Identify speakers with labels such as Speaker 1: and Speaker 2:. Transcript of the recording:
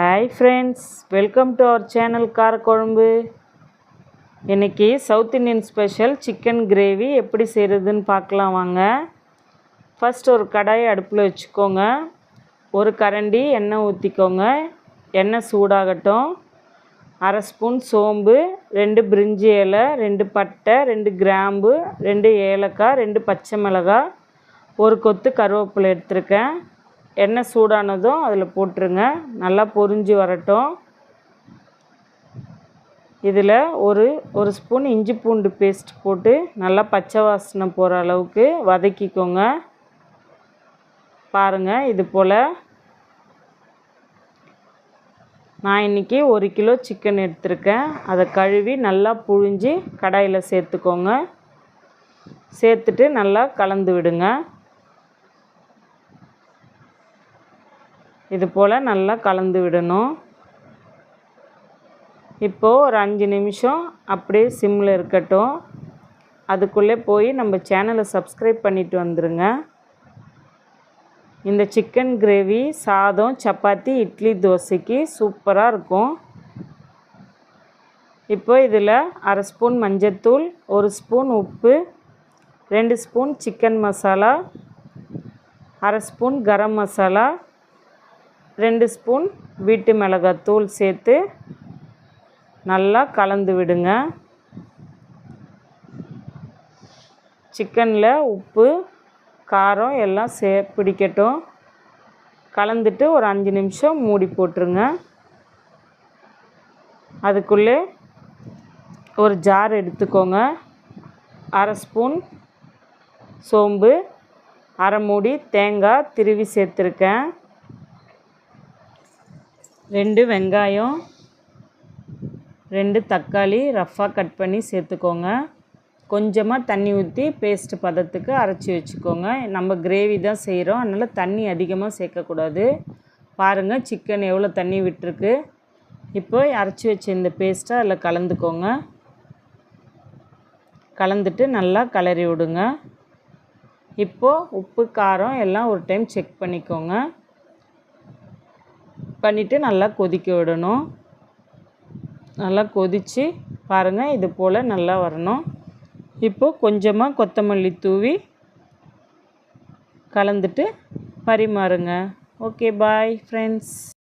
Speaker 1: Hi friends, welcome to our channel Karakuzhambu. இன்றைக்கி south Indian special chicken gravy எப்படி செய்கிறதுன்னு பார்க்கலாம் வாங்க. ஃபஸ்ட் ஒரு கடாயை அடுப்பில் வச்சுக்கோங்க. ஒரு கரண்டி எண்ணெய் ஊற்றிக்கோங்க. எண்ணெய் சூடாகட்டும். 1/2 ஸ்பூன் சோம்பு, 2 பிரிஞ்சி இலை, 2 பட்டை, 2 கிராம்பு, 2 ஏலக்காய், 2 பச்சை மிளகாய், ஒரு கொத்து கருவேப்பிலை எடுத்துருக்கேன். எண்ணெய் சூடானதும் அதில் போட்டுருங்க. நல்லா பொரிஞ்சு வரட்டும். இதில் ஒரு ஸ்பூன் இஞ்சி பூண்டு பேஸ்ட் போட்டு நல்லா பச்சை வாசனை போகிற அளவுக்கு வதக்கிக்கோங்க. பாருங்கள், இது போல் நான் இன்றைக்கி 1 கிலோ சிக்கன் எடுத்திருக்கேன். அதை கழுவி நல்லா புழிஞ்சு கடாயில் சேர்த்துக்கோங்க. சேர்த்துட்டு நல்லா கலந்து விடுங்க. இது போல் நல்லா கலந்து விடணும். இப்போது ஒரு 5 நிமிஷம் அப்படியே சிம்மில் இருக்கட்டும். அதுக்குள்ளே போய் நம்ம சேனலை சப்ஸ்கிரைப் பண்ணிவிட்டு வந்துடுங்க. இந்த சிக்கன் கிரேவி சாதம், சப்பாத்தி, இட்லி, தோசைக்கு சூப்பராக இருக்கும். இப்போ இதில் 1/2 ஸ்பூன் மஞ்சள்தூள், 1 ஸ்பூன் உப்பு, 2 spoon chicken masala, 1/2 spoon garam masala, 2 spoon வீட்டு மிளகாத்தூள் சேர்த்து நல்லா கலந்து விடுங்க. சிக்கனில் உப்பு காரம் எல்லாம் பிடிக்கட்டும். கலந்துட்டு ஒரு 5 நிமிஷம் மூடி போட்டுருங்க. அதுக்குள்ளே ஒரு ஜார் எடுத்துக்கோங்க. 1/2 ஸ்பூன் சோம்பு, 1/2 மூடி தேங்காய் திருவி சேர்த்துருக்கேன். 2 வெங்காயம், 2 தக்காளி ரஃப்பாக கட் பண்ணி சேர்த்துக்கோங்க. கொஞ்சமாக தண்ணி ஊற்றி பேஸ்ட் பதத்துக்கு அரைச்சி வச்சுக்கோங்க. நம்ம கிரேவி தான் செய்கிறோம், அதனால் தண்ணி அதிகமாக சேர்க்கக்கூடாது. பாருங்கள், சிக்கன் எவ்வளோ தண்ணி விட்டுருக்கு. இப்போ அரைச்சி வச்ச இந்த பேஸ்ட்டை அதில் கலந்துக்கோங்க. கலந்துட்டு நல்லா கிளறி விடுங்க. இப்போது உப்பு காரம் எல்லாம் ஒரு டைம் செக் பண்ணிக்கோங்க. பண்ணிவிட்டு நல்லா கொதிக்க விடணும். நல்லா கொதித்து பாருங்கள், இது போல் நல்லா வரணும். இப்போது கொஞ்சமாக கொத்தமல்லி தூவி கலந்துட்டு பரிமாறுங்க. Okay, bye friends.